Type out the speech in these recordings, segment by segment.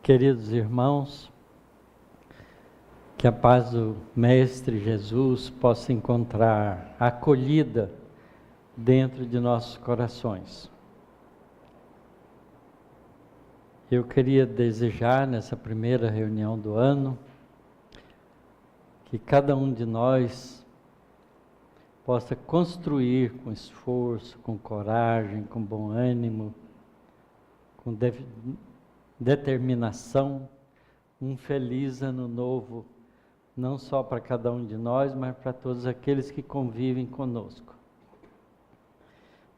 Queridos irmãos, que a paz do Mestre Jesus possa encontrar acolhida dentro de nossos corações. Eu queria desejar nessa primeira reunião do ano que cada um de nós possa construir com esforço, com coragem, com bom ânimo, com determinação, um feliz ano novo, não só para cada um de nós, mas para todos aqueles que convivem conosco.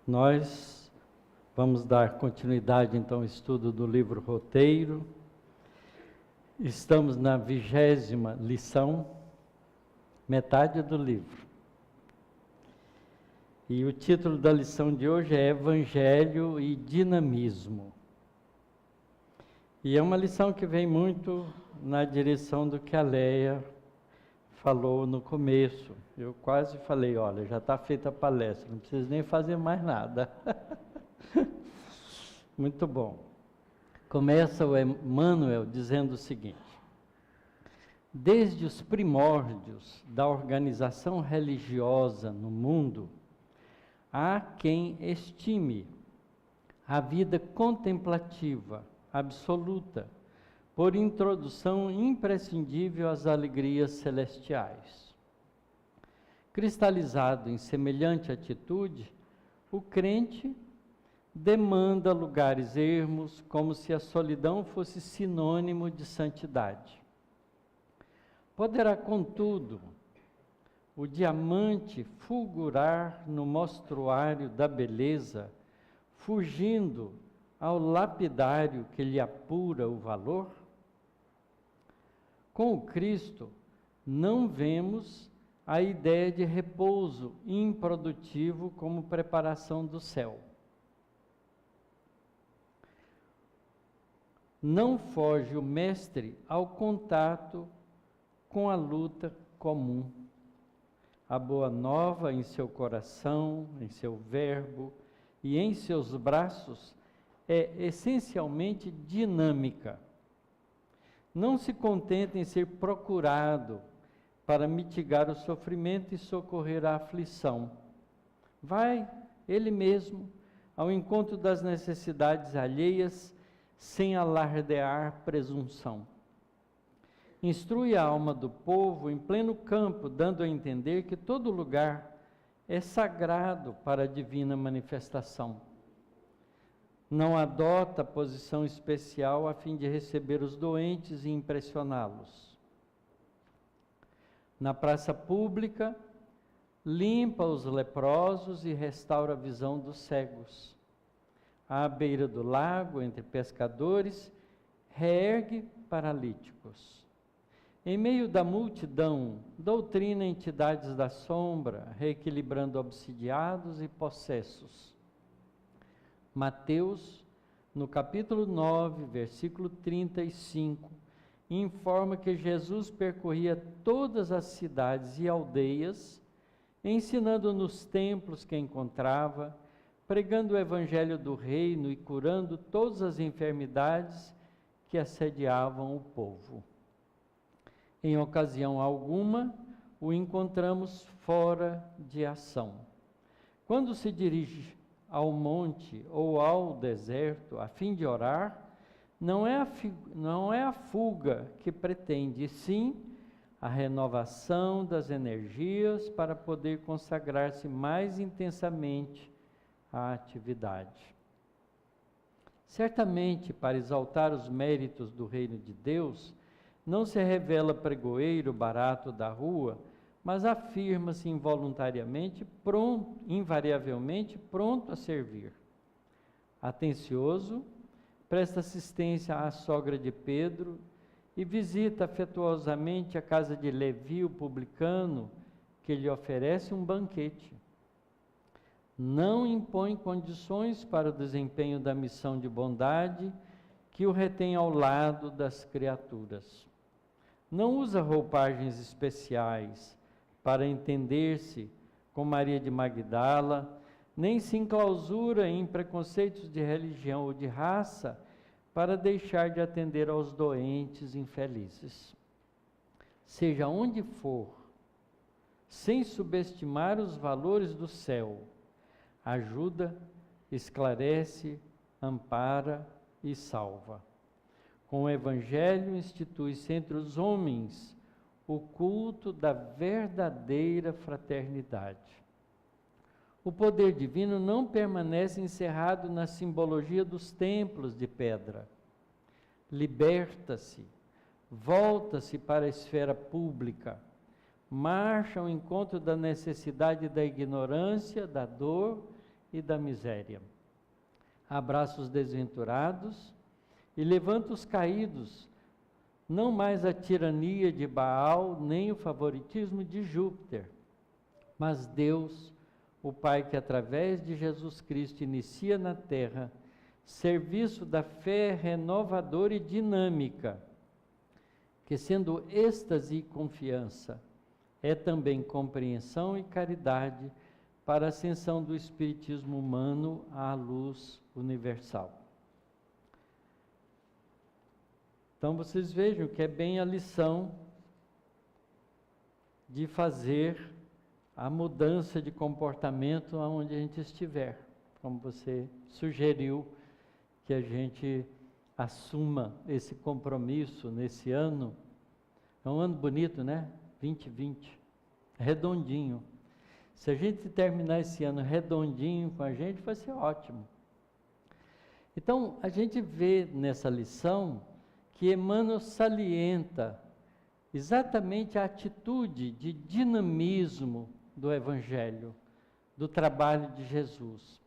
Nós vamos dar continuidade então ao estudo do livro Roteiro. Estamos na 20ª lição, metade do livro. E o título da lição de hoje é Evangelho e Dinamismo. E é uma lição que vem muito na direção do que a Leia falou no começo. Eu quase falei, olha, já está feita a palestra, não preciso nem fazer mais nada. Muito bom. Começa o Emmanuel dizendo o seguinte: desde os primórdios da organização religiosa no mundo, há quem estime a vida contemplativa absoluta por introdução imprescindível às alegrias celestiais. Cristalizado em semelhante atitude, o crente demanda lugares ermos, como se a solidão fosse sinônimo de santidade. Poderá, contudo, o diamante fulgurar no mostruário da beleza, fugindo ao lapidário que lhe apura o valor? Com o Cristo, não vemos a ideia de repouso improdutivo como preparação do céu. Não foge o Mestre ao contato com a luta comum. A boa nova em seu coração, em seu verbo e em seus braços é essencialmente dinâmica. Não se contenta em ser procurado para mitigar o sofrimento e socorrer a aflição. Vai, ele mesmo, ao encontro das necessidades alheias, sem alardear presunção. Instrui a alma do povo em pleno campo, dando a entender que todo lugar é sagrado para a divina manifestação. Não adota posição especial a fim de receber os doentes e impressioná-los. Na praça pública, limpa os leprosos e restaura a visão dos cegos. À beira do lago, entre pescadores, reergue paralíticos. Em meio da multidão, doutrina entidades da sombra, reequilibrando obsidiados e possessos. Mateus, no capítulo 9, versículo 35, informa que Jesus percorria todas as cidades e aldeias, ensinando nos templos que encontrava, pregando o evangelho do reino e curando todas as enfermidades que assediavam o povo. Em ocasião alguma, o encontramos fora de ação. Quando se dirige ao monte ou ao deserto, a fim de orar, não é a fuga que pretende, sim a renovação das energias para poder consagrar-se mais intensamente à atividade. Certamente, para exaltar os méritos do reino de Deus, não se revela pregoeiro barato da rua, mas afirma-se involuntariamente, invariavelmente pronto a servir. Atencioso, presta assistência à sogra de Pedro e visita afetuosamente a casa de Levi, o publicano, que lhe oferece um banquete. Não impõe condições para o desempenho da missão de bondade que o retém ao lado das criaturas. Não usa roupagens especiais para entender-se com Maria de Magdala, nem se enclausura em preconceitos de religião ou de raça para deixar de atender aos doentes infelizes. Seja onde for, sem subestimar os valores do céu, ajuda, esclarece, ampara e salva. Com o Evangelho institui-se entre os homens o culto da verdadeira fraternidade. O poder divino não permanece encerrado na simbologia dos templos de pedra. Liberta-se, volta-se para a esfera pública, marcha ao encontro da necessidade da ignorância, da dor e da miséria. Abraça os desventurados e levanta os caídos, não mais a tirania de Baal, nem o favoritismo de Júpiter, mas Deus, o Pai que através de Jesus Cristo inicia na terra serviço da fé renovadora e dinâmica, que sendo êxtase e confiança, é também compreensão e caridade para a ascensão do espiritismo humano à luz universal. Então vocês vejam que é bem a lição de fazer a mudança de comportamento aonde a gente estiver, como você sugeriu que a gente assuma esse compromisso nesse ano. É um ano bonito, né? 2020, redondinho. Se a gente terminar esse ano redondinho com a gente, vai ser ótimo. Então, a gente vê nessa lição que Emmanuel salienta exatamente a atitude de dinamismo do Evangelho, do trabalho de Jesus.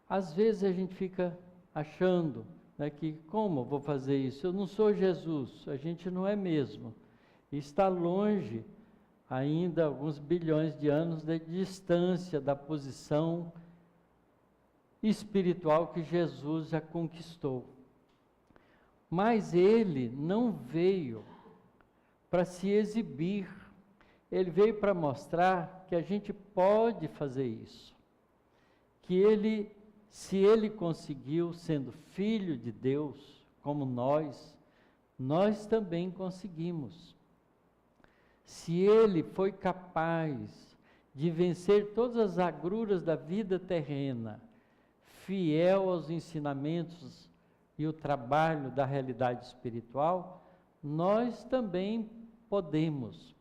Às vezes a gente fica achando, né, que como eu vou fazer isso? Eu não sou Jesus, a gente não é mesmo. E está longe ainda alguns bilhões de anos de distância da posição espiritual que Jesus já conquistou. Mas ele não veio para se exibir, ele veio para mostrar que a gente pode fazer isso, que ele, se ele conseguiu, sendo filho de Deus, como nós também conseguimos. Se ele foi capaz de vencer todas as agruras da vida terrena, fiel aos ensinamentos e o trabalho da realidade espiritual, nós também podemos.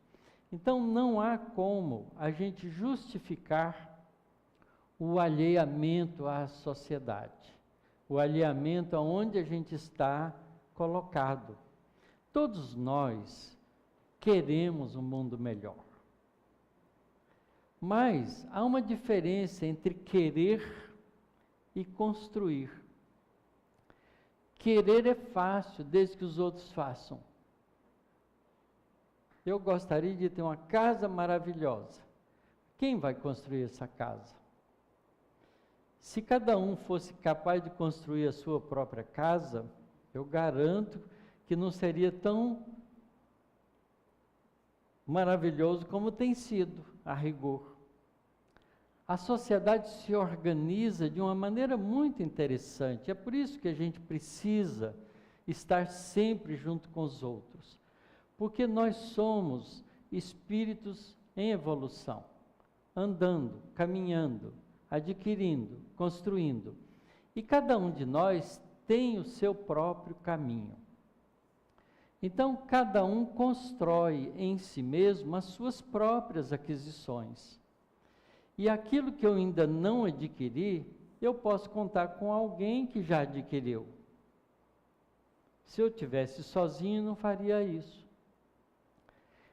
Então não há como a gente justificar o alheamento à sociedade, o alheamento aonde a gente está colocado. Todos nós queremos um mundo melhor. Mas há uma diferença entre querer e construir. Querer é fácil, desde que os outros façam. Eu gostaria de ter uma casa maravilhosa. Quem vai construir essa casa? Se cada um fosse capaz de construir a sua própria casa, eu garanto que não seria tão maravilhoso como tem sido, a rigor. A sociedade se organiza de uma maneira muito interessante. É por isso que a gente precisa estar sempre junto com os outros. Porque nós somos espíritos em evolução, andando, caminhando, adquirindo, construindo. E cada um de nós tem o seu próprio caminho. Então, cada um constrói em si mesmo as suas próprias aquisições. E aquilo que eu ainda não adquiri, eu posso contar com alguém que já adquiriu. Se eu tivesse sozinho, não faria isso.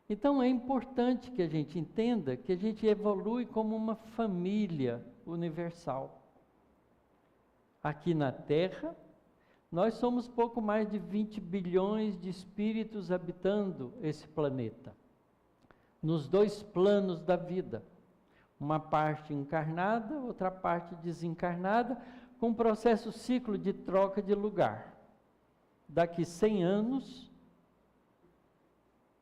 Então, é importante que a gente entenda que a gente evolui como uma família universal. Aqui na Terra, nós somos pouco mais de 20 bilhões de espíritos habitando esse planeta, nos dois planos da vida. Uma parte encarnada, outra parte desencarnada, com um processo ciclo de troca de lugar. Daqui 100 anos,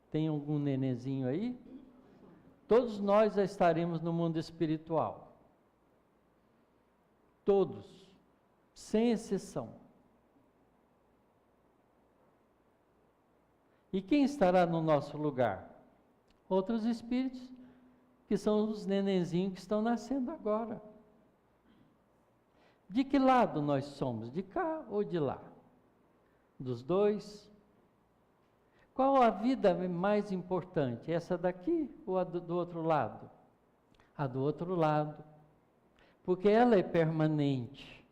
tem algum nenenzinho aí? Todos nós já estaremos no mundo espiritual. Todos, sem exceção. E quem estará no nosso lugar? Outros espíritos, que são os nenenzinhos que estão nascendo agora. De que lado nós somos? De cá ou de lá? Dos dois? Qual a vida mais importante? Essa daqui ou a do outro lado? A do outro lado. Porque ela é permanente,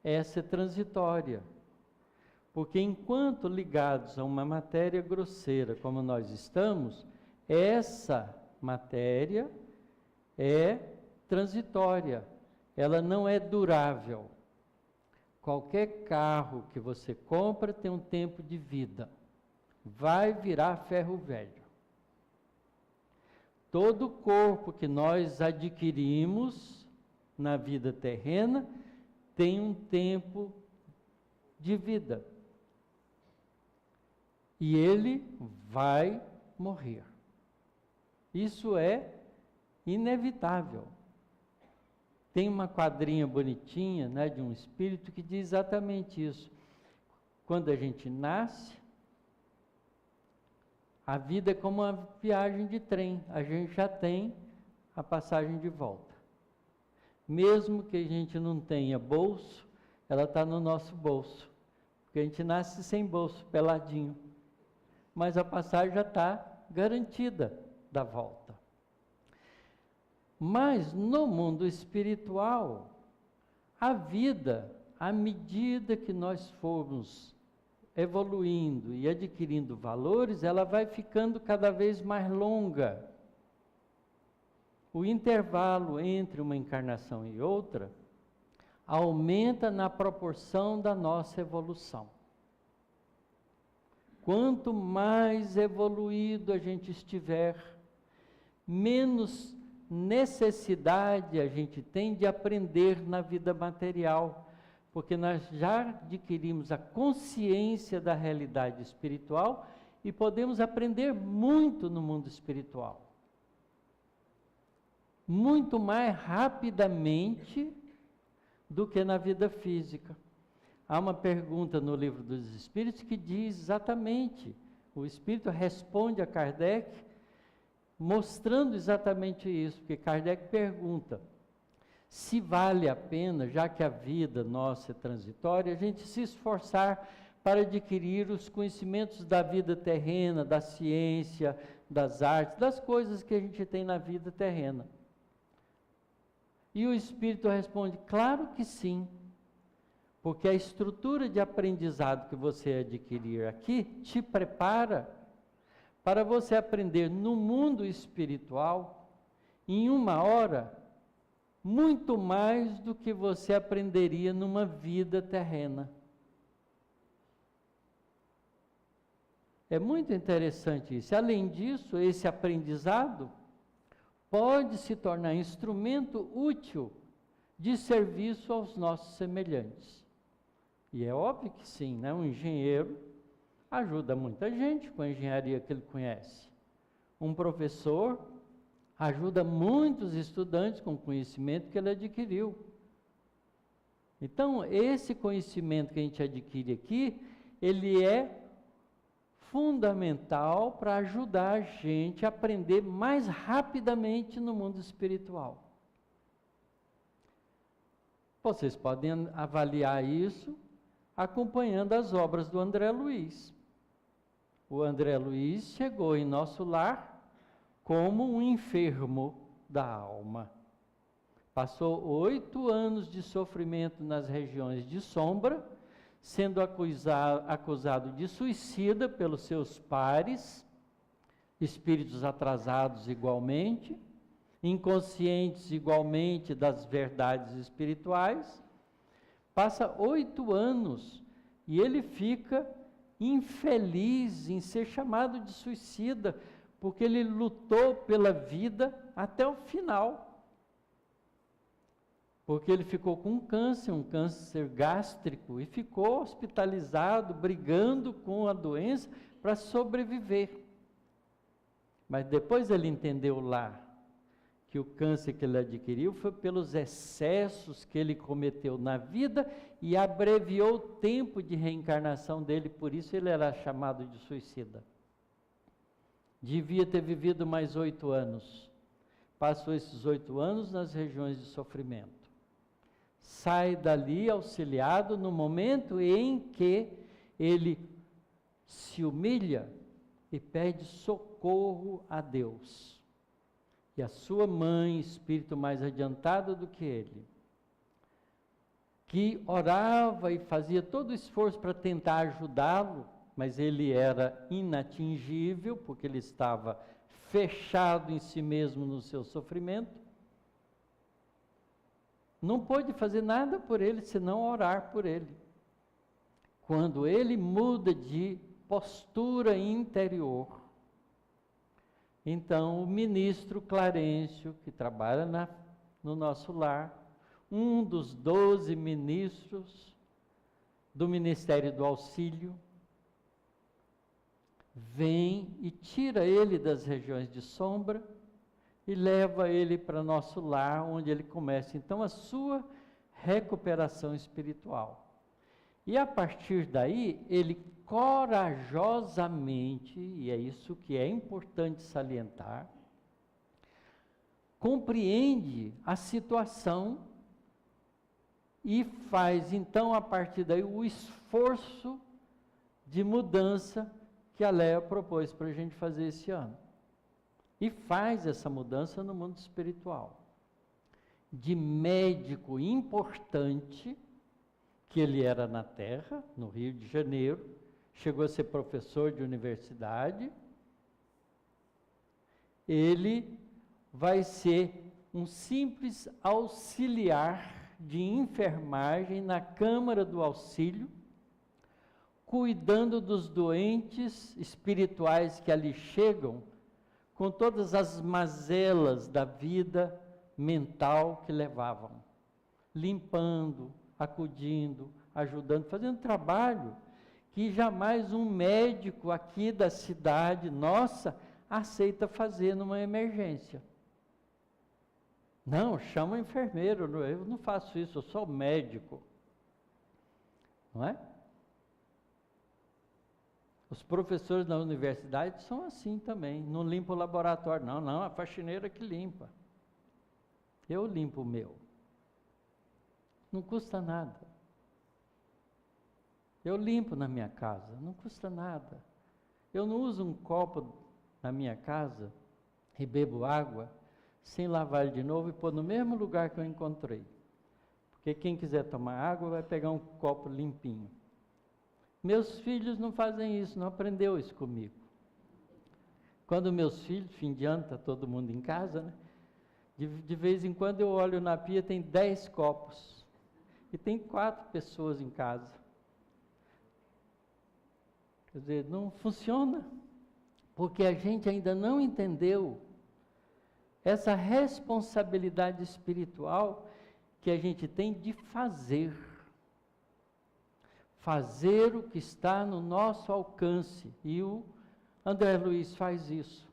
essa é transitória. Porque enquanto ligados a uma matéria grosseira como nós estamos, essa matéria é transitória, ela não é durável. Qualquer carro que você compra tem um tempo de vida, vai virar ferro velho. Todo corpo que nós adquirimos na vida terrena tem um tempo de vida. E ele vai morrer. Isso é inevitável. Tem uma quadrinha bonitinha, né, de um espírito que diz exatamente isso. Quando a gente nasce, a vida é como uma viagem de trem. A gente já tem a passagem de volta. Mesmo que a gente não tenha bolso, ela está no nosso bolso. Porque a gente nasce sem bolso, peladinho. Mas a passagem já está garantida da volta. Mas no mundo espiritual, a vida, à medida que nós formos evoluindo e adquirindo valores, ela vai ficando cada vez mais longa. O intervalo entre uma encarnação e outra aumenta na proporção da nossa evolução. Quanto mais evoluído a gente estiver, menos necessidade a gente tem de aprender na vida material, porque nós já adquirimos a consciência da realidade espiritual e podemos aprender muito no mundo espiritual. Muito mais rapidamente do que na vida física. Há uma pergunta no Livro dos Espíritos que diz exatamente, o Espírito responde a Kardec, mostrando exatamente isso, porque Kardec pergunta, se vale a pena, já que a vida nossa é transitória, a gente se esforçar para adquirir os conhecimentos da vida terrena, da ciência, das artes, das coisas que a gente tem na vida terrena. E o Espírito responde, claro que sim, porque a estrutura de aprendizado que você adquirir aqui te prepara para você aprender no mundo espiritual, em 1 hora, muito mais do que você aprenderia numa vida terrena. É muito interessante isso. Além disso, esse aprendizado pode se tornar instrumento útil de serviço aos nossos semelhantes. E é óbvio que sim, né? Um engenheiro ajuda muita gente com a engenharia que ele conhece. Um professor ajuda muitos estudantes com o conhecimento que ele adquiriu. Então, esse conhecimento que a gente adquire aqui, ele é fundamental para ajudar a gente a aprender mais rapidamente no mundo espiritual. Vocês podem avaliar isso acompanhando as obras do André Luiz. O André Luiz chegou em nosso lar como um enfermo da alma. Passou 8 anos de sofrimento nas regiões de sombra, sendo acusado de suicida pelos seus pares, espíritos atrasados igualmente, inconscientes igualmente das verdades espirituais. Passa 8 anos e ele fica infeliz em ser chamado de suicida, porque ele lutou pela vida até o final. Porque ele ficou com um câncer gástrico, e ficou hospitalizado, brigando com a doença para sobreviver. Mas depois ele entendeu lá que o câncer que ele adquiriu foi pelos excessos que ele cometeu na vida e abreviou o tempo de reencarnação dele, por isso ele era chamado de suicida. Devia ter vivido mais 8 anos. Passou esses 8 anos nas regiões de sofrimento. Sai dali auxiliado no momento em que ele se humilha e pede socorro a Deus. E a sua mãe, espírito mais adiantado do que ele, que orava e fazia todo o esforço para tentar ajudá-lo, mas ele era inatingível, porque ele estava fechado em si mesmo no seu sofrimento, não pôde fazer nada por ele, senão orar por ele. Quando ele muda de postura interior, então o ministro Clarencio, que trabalha no nosso lar, um dos 12 ministros do Ministério do Auxílio, vem e tira ele das regiões de sombra e leva ele para nosso lar, onde ele começa então a sua recuperação espiritual. E a partir daí, ele corajosamente, e é isso que é importante salientar, compreende a situação e faz então a partir daí o esforço de mudança que a Léa propôs para a gente fazer esse ano. E faz essa mudança no mundo espiritual. De médico importante, que ele era na Terra, no Rio de Janeiro, chegou a ser professor de universidade, ele vai ser um simples auxiliar de enfermagem na Câmara do Auxílio, cuidando dos doentes espirituais que ali chegam, com todas as mazelas da vida mental que levavam, limpando, acudindo, ajudando, fazendo trabalho que jamais um médico aqui da cidade nossa aceita fazer numa emergência. Não, chama o enfermeiro, eu não faço isso, eu sou médico. Não é? Os professores da universidade são assim também, não limpam o laboratório, não, a faxineira que limpa. Eu limpo o meu. Não custa nada. Eu limpo na minha casa, não custa nada. Eu não uso um copo na minha casa e bebo água sem lavar ele de novo e pôr no mesmo lugar que eu encontrei. Porque quem quiser tomar água vai pegar um copo limpinho. Meus filhos não fazem isso, não aprendeu isso comigo. Quando meus filhos, fim de ano, está todo mundo em casa, né? De vez em quando eu olho na pia, tem 10 copos. E tem 4 pessoas em casa. Quer dizer, não funciona. Porque a gente ainda não entendeu essa responsabilidade espiritual que a gente tem de fazer. Fazer o que está no nosso alcance. E o André Luiz faz isso.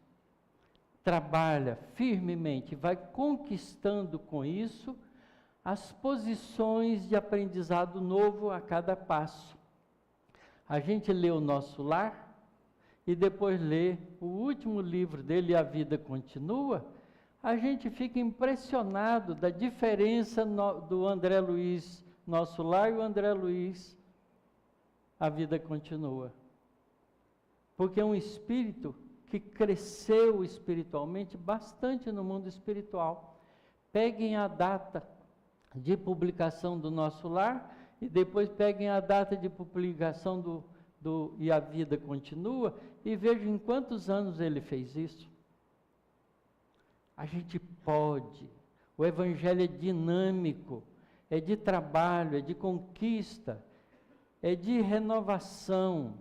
Trabalha firmemente, vai conquistando com isso as posições de aprendizado novo a cada passo. A gente lê o Nosso Lar e depois lê o último livro dele, A Vida Continua, a gente fica impressionado da diferença do André Luiz Nosso Lar e o André Luiz A Vida Continua. Porque é um espírito que cresceu espiritualmente bastante no mundo espiritual. Peguem a data de publicação do Nosso Lar e depois peguem a data de publicação do E a Vida Continua e vejam em quantos anos ele fez isso. A gente pode. O Evangelho é dinâmico, é de trabalho, é de conquista, é de renovação.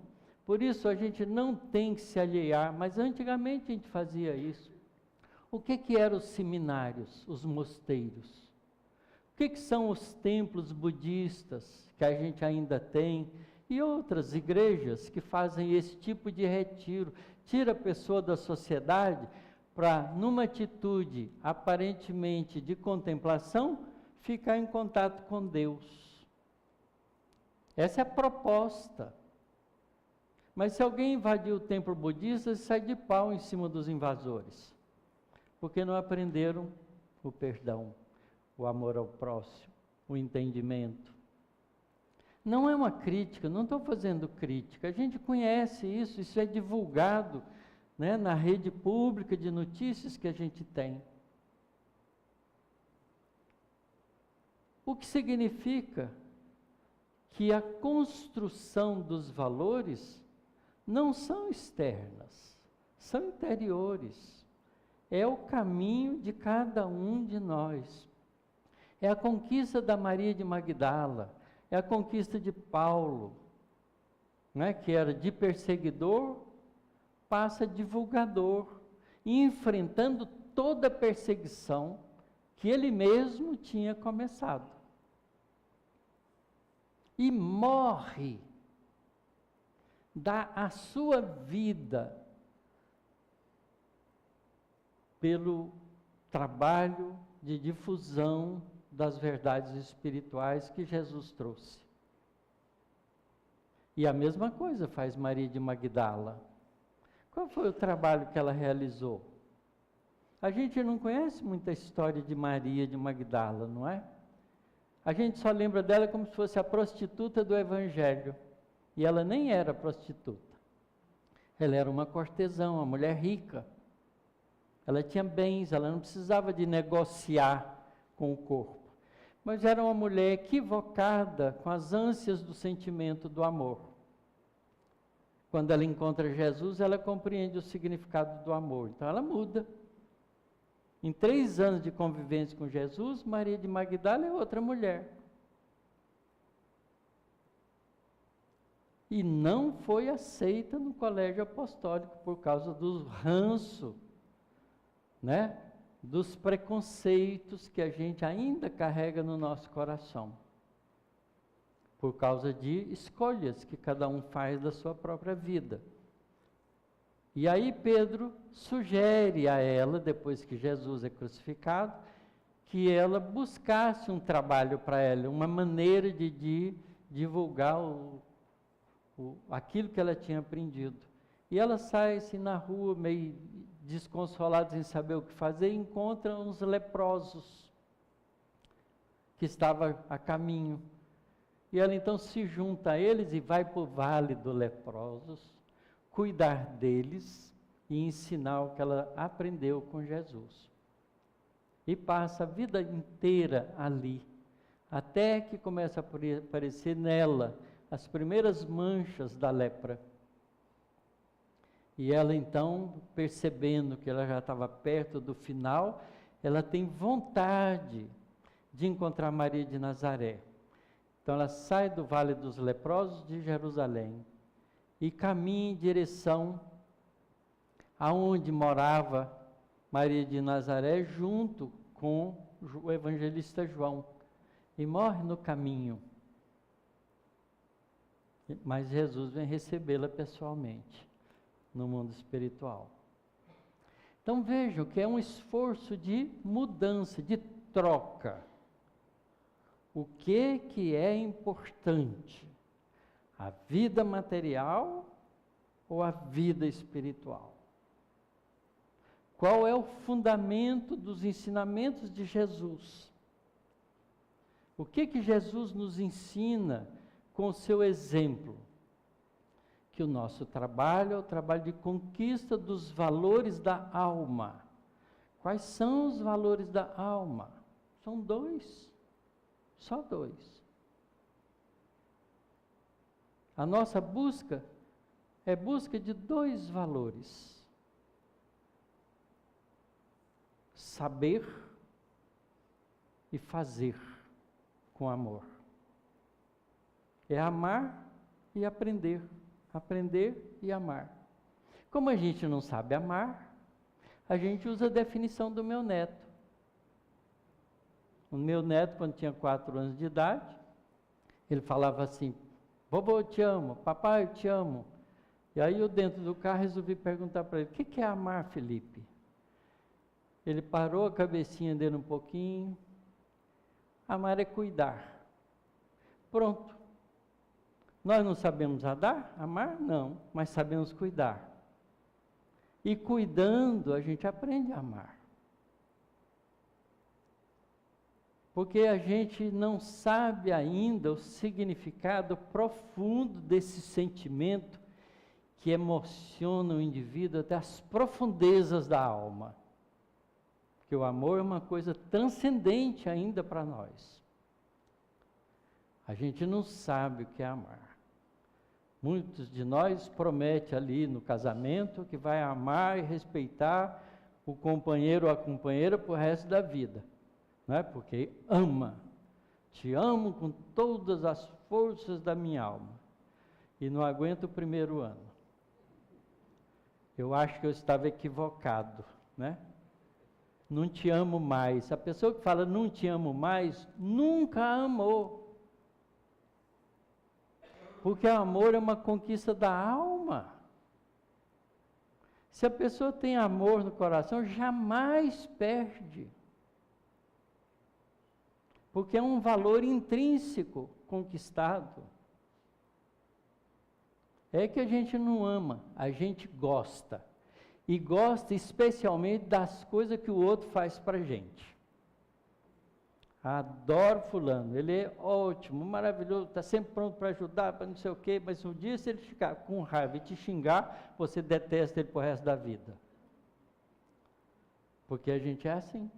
Por isso a gente não tem que se alhear, mas antigamente a gente fazia isso. O que eram os seminários, os mosteiros? O que são os templos budistas que a gente ainda tem? E outras igrejas que fazem esse tipo de retiro. Tira a pessoa da sociedade para, numa atitude aparentemente de contemplação, ficar em contato com Deus. Essa é a proposta. Mas se alguém invadir o templo budista, sai de pau em cima dos invasores, porque não aprenderam o perdão, o amor ao próximo, o entendimento. Não é uma crítica, não estou fazendo crítica, a gente conhece isso, isso é divulgado, né, na rede pública de notícias que a gente tem. O que significa que a construção dos valores não são externas, são interiores. É o caminho de cada um de nós. É a conquista da Maria de Magdala, é a conquista de Paulo, né, que era de perseguidor, passa a divulgador, enfrentando toda a perseguição que ele mesmo tinha começado. E morre, dá a sua vida pelo trabalho de difusão das verdades espirituais que Jesus trouxe. E a mesma coisa faz Maria de Magdala. Qual foi o trabalho que ela realizou? A gente não conhece muita história de Maria de Magdala, não é? A gente só lembra dela como se fosse a prostituta do Evangelho. E ela nem era prostituta. Ela era uma cortesã, uma mulher rica. Ela tinha bens, ela não precisava de negociar com o corpo. Mas era uma mulher equivocada com as ânsias do sentimento do amor. Quando ela encontra Jesus, ela compreende o significado do amor. Então ela muda. Em 3 anos de convivência com Jesus, Maria de Magdala é outra mulher. E não foi aceita no colégio apostólico por causa do ranço, né, dos preconceitos que a gente ainda carrega no nosso coração. Por causa de escolhas que cada um faz da sua própria vida. E aí Pedro sugere a ela, depois que Jesus é crucificado, que ela buscasse um trabalho para ela, uma maneira de divulgar aquilo que ela tinha aprendido. E ela sai assim na rua, meio desconsolada, sem saber o que fazer, e encontra uns leprosos que estavam a caminho. E ela então se junta a eles e vai para o vale dos leprosos, cuidar deles e ensinar o que ela aprendeu com Jesus. E passa a vida inteira ali, até que começa a aparecer nela as primeiras manchas da lepra. E ela então, percebendo que ela já estava perto do final, ela tem vontade de encontrar Maria de Nazaré. Então ela sai do Vale dos Leprosos de Jerusalém e caminha em direção aonde morava Maria de Nazaré, junto com o evangelista João, e morre no caminho. Mas Jesus vem recebê-la pessoalmente no mundo espiritual. Então vejam que é um esforço de mudança, de troca. O que é importante? A vida material ou a vida espiritual? Qual é o fundamento dos ensinamentos de Jesus? O que Jesus nos ensina com o seu exemplo? Que o nosso trabalho é o trabalho de conquista dos valores da alma. Quais são os valores da alma? São 2, só 2. A nossa busca é busca de 2 valores: saber e fazer com amor. É amar e aprender. Aprender e amar. Como a gente não sabe amar, a gente usa a definição do meu neto. O meu neto, quando tinha 4 anos de idade, ele falava assim: vovô, eu te amo, papai, eu te amo. E aí eu, dentro do carro, resolvi perguntar para ele: o que é amar, Felipe? Ele parou a cabecinha dele um pouquinho. Amar é cuidar. Pronto. Nós não sabemos amar? Não, mas sabemos cuidar. E cuidando, a gente aprende a amar. Porque a gente não sabe ainda o significado profundo desse sentimento que emociona o indivíduo até as profundezas da alma. Porque o amor é uma coisa transcendente ainda para nós. A gente não sabe o que é amar. Muitos de nós prometem ali no casamento que vai amar e respeitar o companheiro ou a companheira para o resto da vida. Não é? Porque ama. Te amo com todas as forças da minha alma. E não aguento o primeiro ano. Eu acho que eu estava equivocado, né? Não te amo mais. A pessoa que fala não te amo mais, nunca amou. Porque o amor é uma conquista da alma. Se a pessoa tem amor no coração, jamais perde. Porque é um valor intrínseco conquistado. É que a gente não ama, a gente gosta. E gosta especialmente das coisas que o outro faz para a gente. Adoro fulano, ele é ótimo, maravilhoso, está sempre pronto para ajudar, para não sei o quê, mas um dia se ele ficar com raiva e te xingar, você detesta ele para o resto da vida. Porque a gente é assim,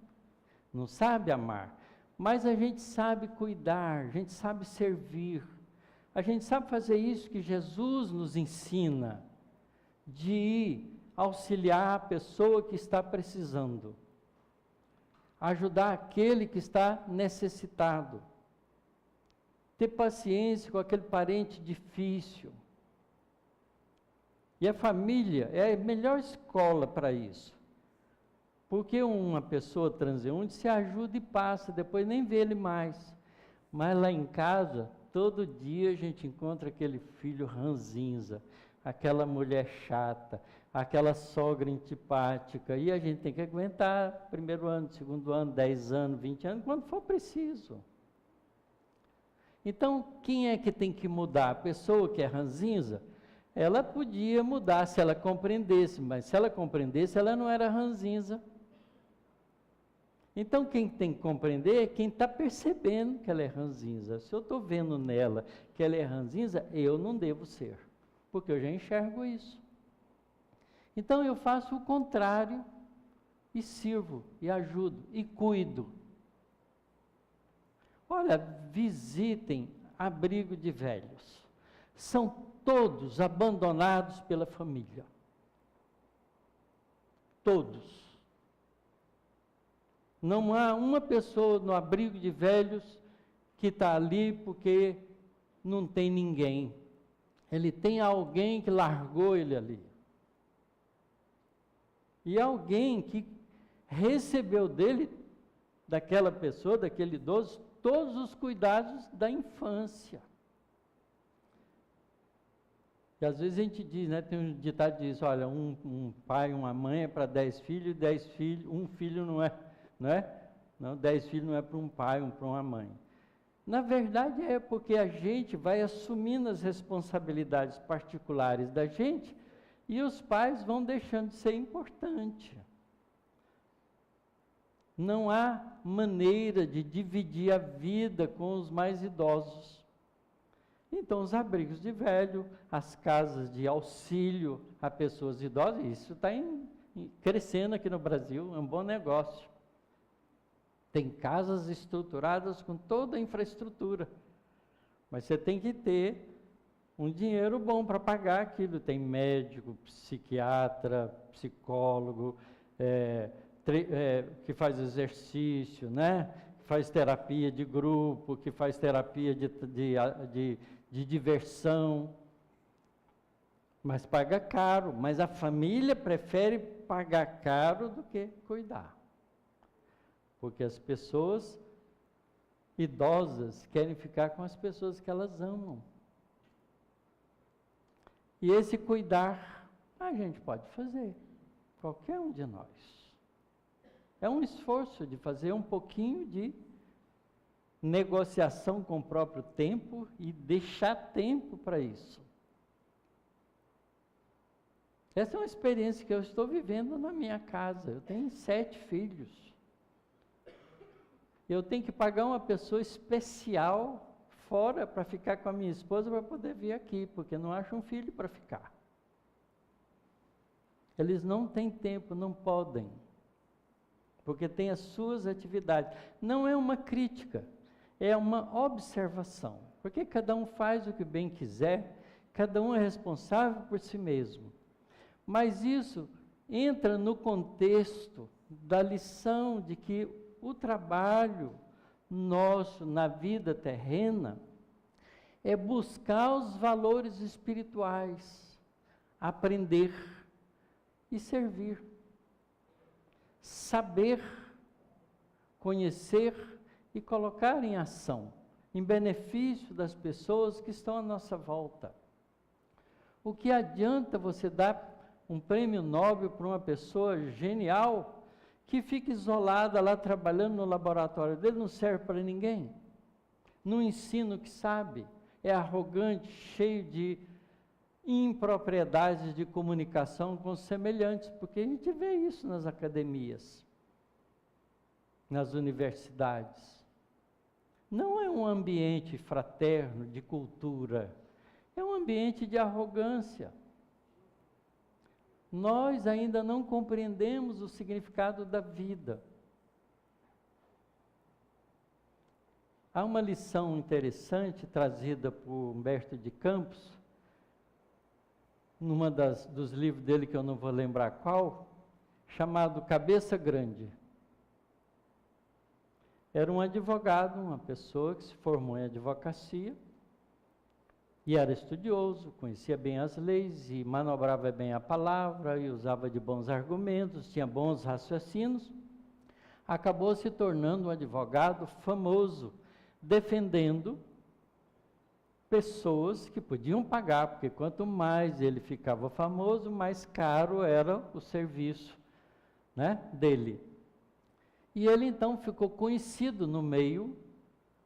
não sabe amar, mas a gente sabe cuidar, a gente sabe servir, a gente sabe fazer isso que Jesus nos ensina, de ir auxiliar a pessoa que está precisando. Ajudar aquele que está necessitado. Ter paciência com aquele parente difícil. E a família é a melhor escola para isso. Porque uma pessoa transeunte se ajuda e passa, depois nem vê ele mais. Mas lá em casa, todo dia a gente encontra aquele filho ranzinza, aquela mulher chata, aquela sogra antipática, e a gente tem que aguentar primeiro ano, segundo ano, 10 anos, 20 anos, quando for preciso. Então, quem é que tem que mudar? A pessoa que é ranzinza, ela podia mudar se ela compreendesse, mas se ela compreendesse, ela não era ranzinza. Então, quem tem que compreender é quem está percebendo que ela é ranzinza. Se eu estou vendo nela que ela é ranzinza, eu não devo ser, porque eu já enxergo isso. Então eu faço o contrário e sirvo, e ajudo, e cuido. Olha, visitem abrigo de velhos. São todos abandonados pela família. Todos. Não há uma pessoa no abrigo de velhos que está ali porque não tem ninguém. Ele tem alguém que largou ele ali. E alguém que recebeu dele, daquela pessoa, daquele idoso, todos os cuidados da infância. E às vezes a gente diz, né, tem um ditado que diz, olha, um pai, uma mãe é para 10 filhos, 10 filhos, um filho não é, não é? Não, 10 filhos não é para um pai, para uma mãe. Na verdade é porque a gente vai assumindo as responsabilidades particulares da gente, e os pais vão deixando de ser importante. Não há maneira de dividir a vida com os mais idosos. Então, os abrigos de velho, as casas de auxílio a pessoas idosas, isso está crescendo aqui no Brasil, é um bom negócio. Tem casas estruturadas com toda a infraestrutura, mas você tem que ter um dinheiro bom para pagar aquilo. Tem médico, psiquiatra, psicólogo, que faz exercício, né? Que faz terapia de grupo, que faz terapia de diversão. Mas paga caro, mas a família prefere pagar caro do que cuidar. Porque as pessoas idosas querem ficar com as pessoas que elas amam. E esse cuidar, a gente pode fazer, qualquer um de nós. É um esforço de fazer um pouquinho de negociação com o próprio tempo e deixar tempo para isso. Essa é uma experiência que eu estou vivendo na minha casa. Eu tenho 7 filhos. Eu tenho que pagar uma pessoa especial fora para ficar com a minha esposa para poder vir aqui, porque não acho um filho para ficar. Eles não têm tempo, não podem, porque têm as suas atividades. Não é uma crítica, é uma observação, porque cada um faz o que bem quiser, cada um é responsável por si mesmo. Mas isso entra no contexto da lição de que o trabalho nosso na vida terrena é buscar os valores espirituais, aprender e servir, saber, conhecer e colocar em ação, em benefício das pessoas que estão à nossa volta. O que adianta você dar um prêmio Nobel para uma pessoa genial que fica isolada lá trabalhando no laboratório dele, não serve para ninguém, não ensina o que sabe, é arrogante, cheio de impropriedades de comunicação com os semelhantes, porque a gente vê isso nas academias, nas universidades. Não é um ambiente fraterno, de cultura, é um ambiente de arrogância. Nós ainda não compreendemos o significado da vida. Há uma lição interessante trazida por Humberto de Campos, numa dos livros dele, que eu não vou lembrar qual, chamado Cabeça Grande. Era um advogado, uma pessoa que se formou em advocacia, e era estudioso, conhecia bem as leis, e manobrava bem a palavra, e usava de bons argumentos, tinha bons raciocínios. Acabou se tornando um advogado famoso, defendendo pessoas que podiam pagar, porque quanto mais ele ficava famoso, mais caro era o serviço, né, dele. E ele então ficou conhecido no meio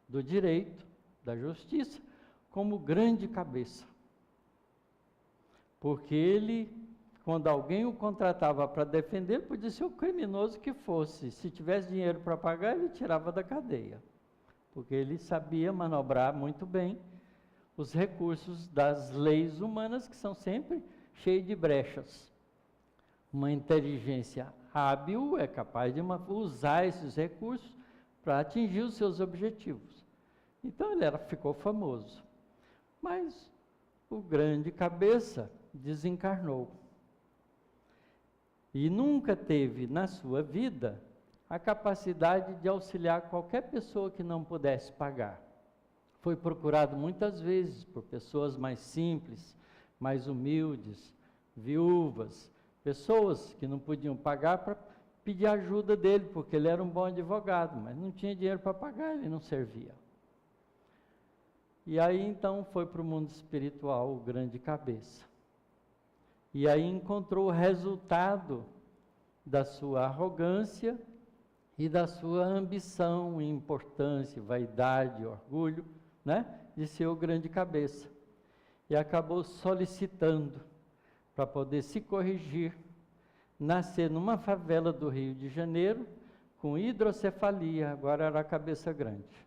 do direito, da justiça, como grande cabeça. Porque ele, quando alguém o contratava para defender, podia ser o criminoso que fosse. Se tivesse dinheiro para pagar, ele tirava da cadeia. Porque ele sabia manobrar muito bem os recursos das leis humanas, que são sempre cheios de brechas. Uma inteligência hábil é capaz de usar esses recursos para atingir os seus objetivos. Então ele ficou famoso. Mas o grande cabeça desencarnou. E nunca teve na sua vida a capacidade de auxiliar qualquer pessoa que não pudesse pagar. Foi procurado muitas vezes por pessoas mais simples, mais humildes, viúvas, pessoas que não podiam pagar para pedir ajuda dele, porque ele era um bom advogado, mas não tinha dinheiro para pagar, ele não servia. E aí então foi para o mundo espiritual, o grande cabeça. E aí encontrou o resultado da sua arrogância e da sua ambição, importância, vaidade, orgulho, né, de ser o grande cabeça. E acabou solicitando para poder se corrigir, nascer numa favela do Rio de Janeiro, com hidrocefalia, agora era a cabeça grande.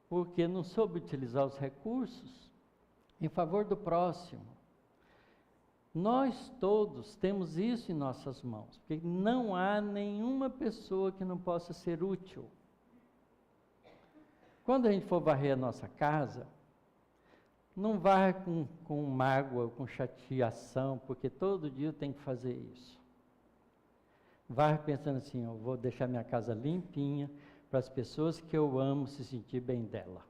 Porque não soube utilizar os recursos em favor do próximo. Nós todos temos isso em nossas mãos, porque não há nenhuma pessoa que não possa ser útil. Quando a gente for varrer a nossa casa, não varre com mágoa, com chateação, porque todo dia tem que fazer isso. Varre pensando assim, eu vou deixar minha casa limpinha, para as pessoas que eu amo se sentir bem dela.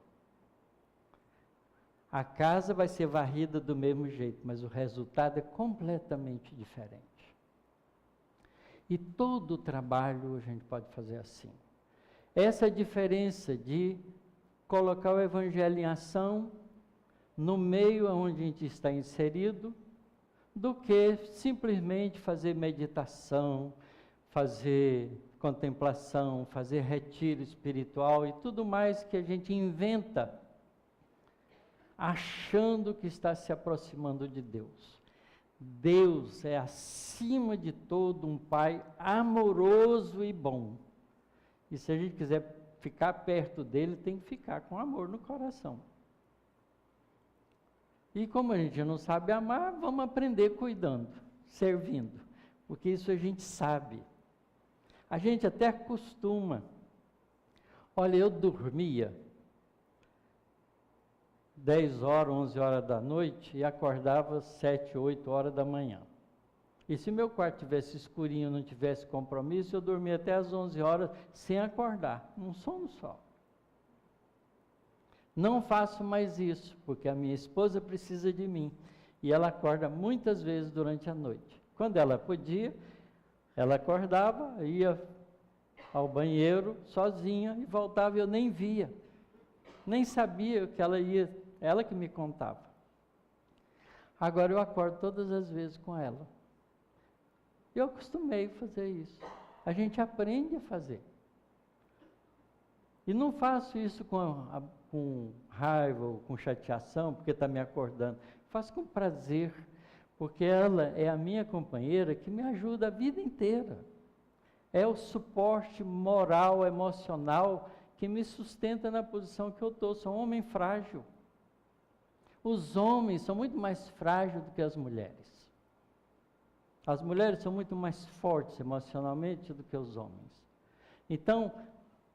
A casa vai ser varrida do mesmo jeito, mas o resultado é completamente diferente. E todo o trabalho a gente pode fazer assim. Essa é a diferença de colocar o Evangelho em ação no meio onde a gente está inserido, do que simplesmente fazer meditação, fazer contemplação, fazer retiro espiritual e tudo mais que a gente inventa, achando que está se aproximando de Deus. Deus é, acima de todo, um Pai amoroso e bom. E se a gente quiser ficar perto dele, tem que ficar com amor no coração. E como a gente não sabe amar, vamos aprender cuidando, servindo, porque isso a gente sabe. A gente até acostuma. Olha, eu dormia 10 horas, 11 horas da noite e acordava 7, 8 horas da manhã. E se meu quarto tivesse escurinho, não tivesse compromisso, eu dormia até às 11 horas sem acordar, num sono só. Não faço mais isso, porque a minha esposa precisa de mim. E ela acorda muitas vezes durante a noite. Quando ela podia, ela acordava, ia ao banheiro sozinha e voltava, eu nem via. Nem sabia que ela ia, ela que me contava. Agora eu acordo todas as vezes com ela. Eu acostumei a fazer isso. A gente aprende a fazer. E não faço isso com raiva ou com chateação, porque está me acordando. Faço com prazer, porque ela é a minha companheira que me ajuda a vida inteira. É o suporte moral, emocional, que me sustenta na posição que eu estou. Sou um homem frágil. Os homens são muito mais frágeis do que as mulheres. As mulheres são muito mais fortes emocionalmente do que os homens. Então,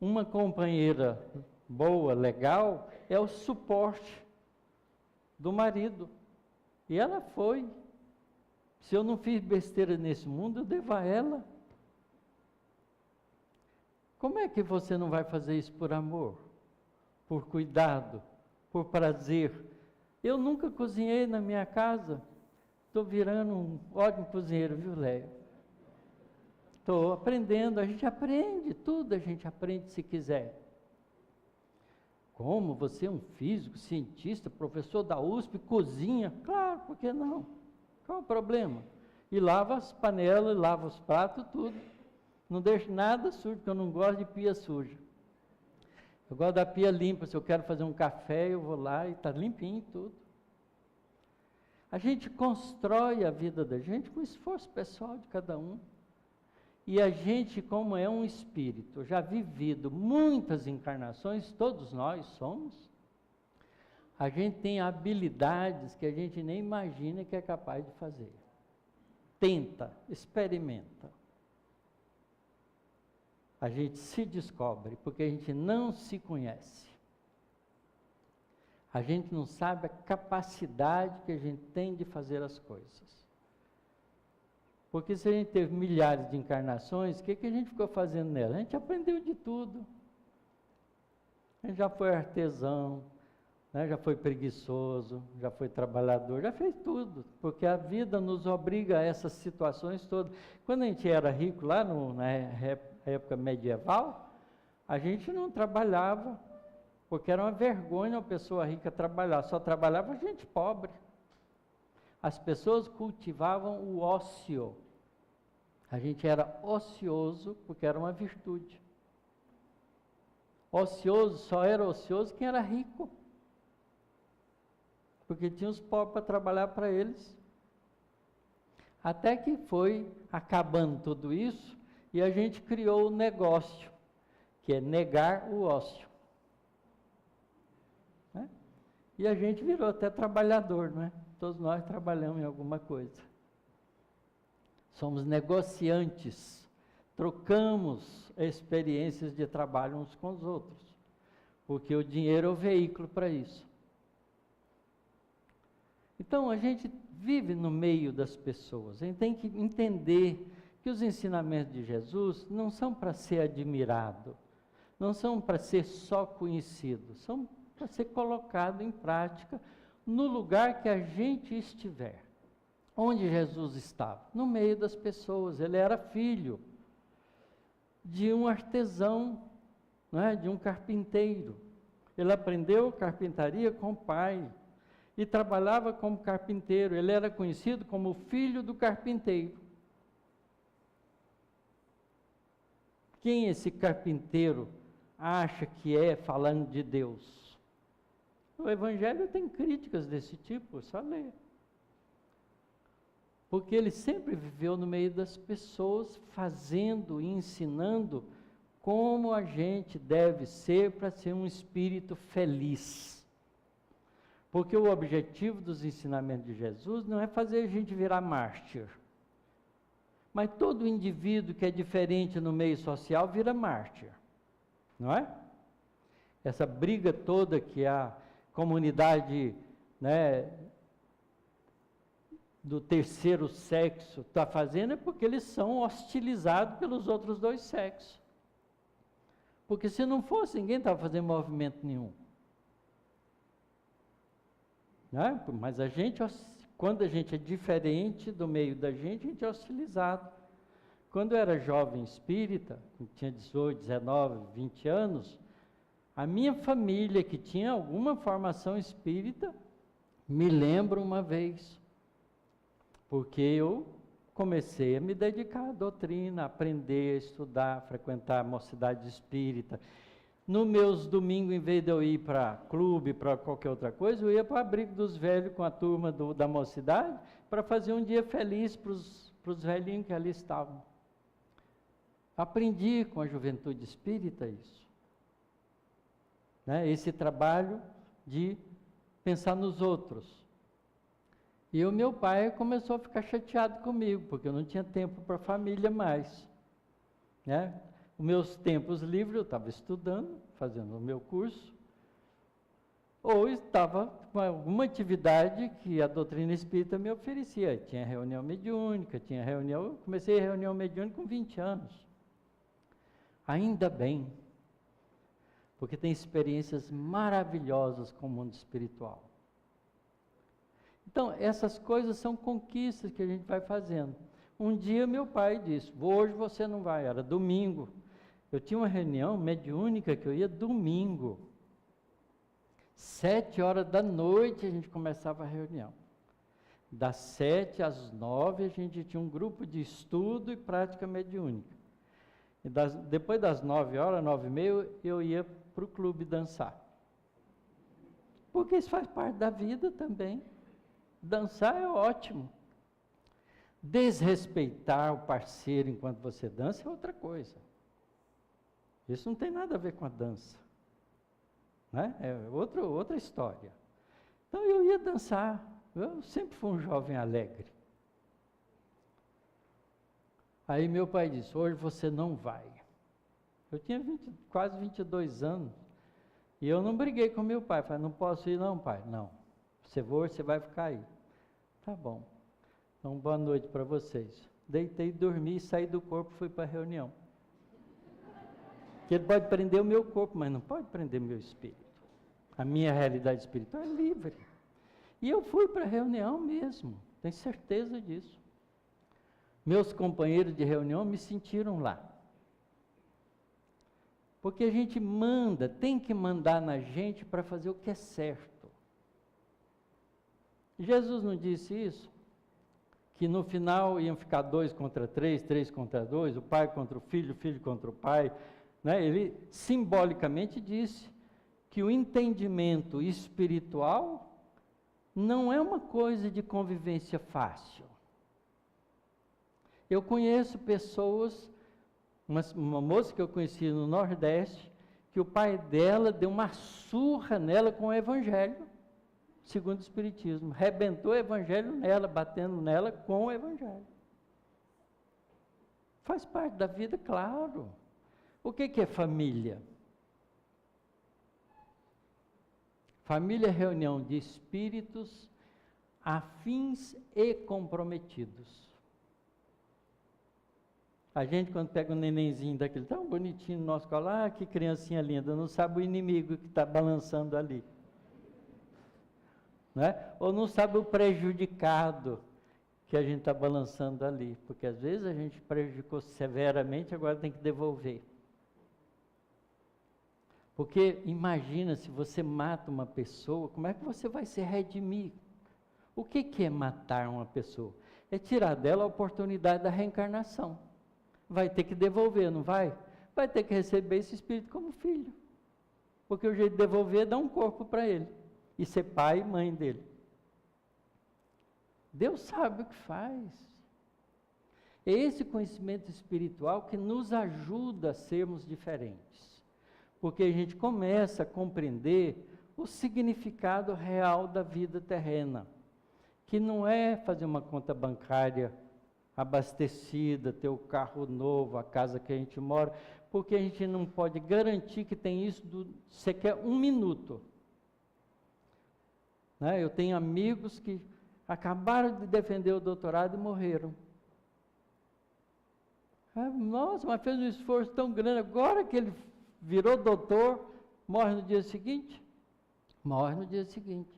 uma companheira boa, legal, é o suporte do marido. E ela foi. Se eu não fiz besteira nesse mundo, eu devo a ela. Como é que você não vai fazer isso por amor, por cuidado, por prazer? Eu nunca cozinhei na minha casa. Estou virando um ótimo cozinheiro, viu, Léo? Estou aprendendo, a gente aprende, tudo a gente aprende se quiser. Como? Você é um físico, cientista, professor da USP, cozinha? Claro, por que não? Qual o problema? E lava as panelas, lava os pratos, tudo. Não deixo nada sujo, porque eu não gosto de pia suja. Eu gosto da pia limpa, se eu quero fazer um café, eu vou lá e está limpinho tudo. A gente constrói a vida da gente com o esforço pessoal de cada um. E a gente, como é um espírito, já vivido muitas encarnações, todos nós somos, a gente tem habilidades que a gente nem imagina que é capaz de fazer. Tenta, experimenta. A gente se descobre, porque a gente não se conhece. A gente não sabe a capacidade que a gente tem de fazer as coisas. Porque se a gente teve milhares de encarnações, o que a gente ficou fazendo nela? A gente aprendeu de tudo. A gente já foi artesão, né? Já foi preguiçoso, já foi trabalhador, já fez tudo. Porque a vida nos obriga a essas situações todas. Quando a gente era rico lá na época medieval, a gente não trabalhava, porque era uma vergonha uma pessoa rica trabalhar, só trabalhava gente pobre. As pessoas cultivavam o ócio. A gente era ocioso porque era uma virtude. Ocioso, só era ocioso quem era rico. Porque tinha os pobres para trabalhar para eles. Até que foi acabando tudo isso e a gente criou o negócio, que é negar o ócio. Né? E a gente virou até trabalhador, não é? Todos nós trabalhamos em alguma coisa. Somos negociantes, trocamos experiências de trabalho uns com os outros, porque o dinheiro é o veículo para isso. Então, a gente vive no meio das pessoas, a gente tem que entender que os ensinamentos de Jesus não são para ser admirado, não são para ser só conhecido, são para ser colocado em prática no lugar que a gente estiver. Onde Jesus estava? No meio das pessoas. Ele era filho de um artesão, né, de um carpinteiro. Ele aprendeu carpintaria com o pai e trabalhava como carpinteiro. Ele era conhecido como filho do carpinteiro. quem esse carpinteiro acha que é falando de Deus? O Evangelho tem críticas desse tipo, só ler. Porque ele sempre viveu no meio das pessoas, fazendo e ensinando como a gente deve ser para ser um espírito feliz. Porque o objetivo dos ensinamentos de Jesus não é fazer a gente virar mártir. Mas todo indivíduo que é diferente no meio social vira mártir, não é? Essa briga toda que a comunidade, né, do terceiro sexo está fazendo é porque eles são hostilizados pelos outros dois sexos. Porque se não fosse, ninguém estava fazendo movimento nenhum. Né? Mas a gente, quando a gente é diferente do meio da gente, a gente é hostilizado. Quando eu era jovem espírita, tinha 18, 19, 20 anos, a minha família, que tinha alguma formação espírita, me lembra uma vez, porque eu comecei a me dedicar à doutrina, a aprender, a estudar, a frequentar a mocidade espírita. Nos meus domingos, em vez de eu ir para clube, para qualquer outra coisa, eu ia para o abrigo dos velhos com a turma da mocidade, para fazer um dia feliz para os velhinhos que ali estavam. Aprendi com a juventude espírita isso. Né? Esse trabalho de pensar nos outros. E o meu pai começou a ficar chateado comigo, porque eu não tinha tempo para a família mais. Né? Os meus tempos livres, eu estava estudando, fazendo o meu curso, ou estava com alguma atividade que a doutrina espírita me oferecia. Tinha reunião mediúnica, eu comecei a reunião mediúnica com 20 anos. Ainda bem, porque tem experiências maravilhosas com o mundo espiritual. Então, essas coisas são conquistas que a gente vai fazendo. Um dia meu pai disse, hoje você não vai, era domingo. Eu tinha uma reunião mediúnica que eu ia domingo. 7h da noite a gente começava a reunião. Das 7 às 9 a gente tinha um grupo de estudo e prática mediúnica. E depois das 9h, 9h30, eu ia para o clube dançar. Porque isso faz parte da vida também. Dançar é ótimo. Desrespeitar o parceiro enquanto você dança é outra coisa. Isso não tem nada a ver com a dança. Né? É outra história. Então eu ia dançar. Eu sempre fui um jovem alegre. Aí meu pai disse, hoje você não vai. Eu tinha quase 22 anos. E eu não briguei com meu pai. Falei, não posso ir não, pai. Não. Você vai ficar aí. Tá bom. Então, boa noite para vocês. Deitei, dormi, saí do corpo e fui para a reunião. Que ele pode prender o meu corpo, mas não pode prender meu espírito. A minha realidade espiritual é livre. E eu fui para a reunião mesmo, tenho certeza disso. Meus companheiros de reunião me sentiram lá. Porque a gente tem que mandar na gente para fazer o que é certo. Jesus não disse isso? Que no final iam ficar 2 contra 3, 3 contra 2, o pai contra o filho contra o pai. Né? Ele simbolicamente disse que o entendimento espiritual não é uma coisa de convivência fácil. Eu conheço pessoas, uma moça que eu conheci no Nordeste, que o pai dela deu uma surra nela com o Evangelho, segundo o Espiritismo. Rebentou o Evangelho nela, batendo nela com o Evangelho. Faz parte da vida, claro. O que é família? Família é reunião de espíritos afins e comprometidos. A gente, quando pega um nenenzinho daquele tão bonitinho no nosso colo, que criancinha linda, não sabe o inimigo que está balançando ali. Né? Ou não sabe o prejudicado que a gente está balançando ali. Porque às vezes a gente prejudicou severamente, agora tem que devolver. Porque imagina, se você mata uma pessoa, como é que você vai se redimir? O que é matar uma pessoa? É tirar dela a oportunidade da reencarnação. Vai ter que devolver, não vai? vai ter que receber esse espírito como filho. Porque o jeito de devolver é dar um corpo para ele. E ser pai e mãe dele. Deus sabe o que faz. É esse conhecimento espiritual que nos ajuda a sermos diferentes. Porque a gente começa a compreender o significado real da vida terrena. Que não é fazer uma conta bancária abastecida, ter o carro novo, a casa que a gente mora, porque a gente não pode garantir que tem isso sequer um minuto. Né? Eu tenho amigos que acabaram de defender o doutorado e morreram. Nossa, mas fez um esforço tão grande, agora que ele virou doutor, morre no dia seguinte? Morre no dia seguinte.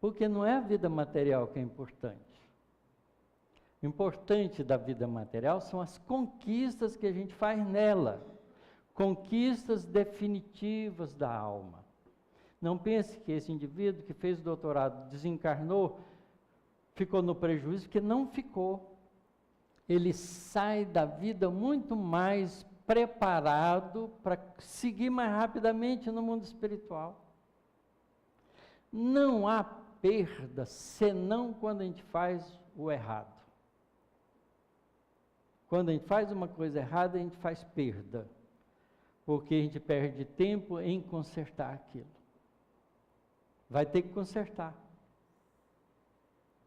Porque não é a vida material que é importante. O importante da vida material são as conquistas que a gente faz nela. Conquistas definitivas da alma. Não pense que esse indivíduo que fez o doutorado desencarnou, ficou no prejuízo, porque não ficou. Ele sai da vida muito mais preparado para seguir mais rapidamente no mundo espiritual. Não há perda, senão quando a gente faz o errado. Quando a gente faz uma coisa errada, a gente faz perda. Porque a gente perde tempo em consertar aquilo. Vai ter que consertar.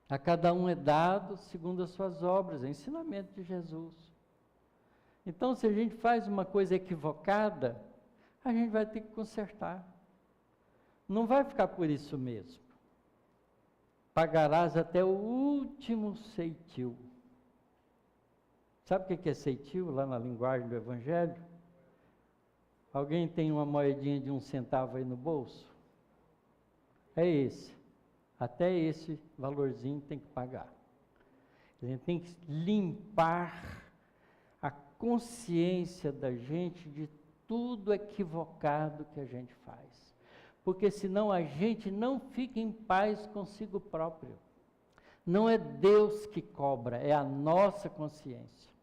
A cada um é dado segundo as suas obras, é ensinamento de Jesus. Então, se a gente faz uma coisa equivocada, a gente vai ter que consertar. Não vai ficar por isso mesmo. Pagarás até o último ceitil. Sabe o que é ceitil, lá na linguagem do Evangelho? Alguém tem uma moedinha de 1 centavo aí no bolso? É esse. Até esse valorzinho tem que pagar. A gente tem que limpar a consciência da gente de tudo equivocado que a gente faz. Porque senão a gente não fica em paz consigo próprio. Não é Deus que cobra, é a nossa consciência.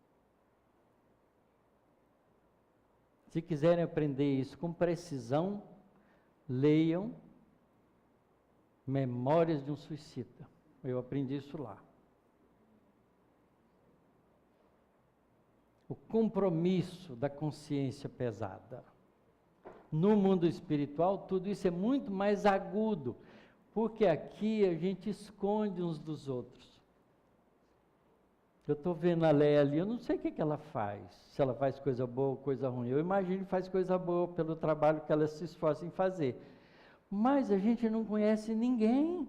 Se quiserem aprender isso com precisão, leiam Memórias de um Suicida. Eu aprendi isso lá. O compromisso da consciência pesada. No mundo espiritual, tudo isso é muito mais agudo, porque aqui a gente esconde uns dos outros. Eu estou vendo a Léa ali, eu não sei o que ela faz, se ela faz coisa boa ou coisa ruim. Eu imagino que faz coisa boa pelo trabalho que ela se esforça em fazer. Mas a gente não conhece ninguém.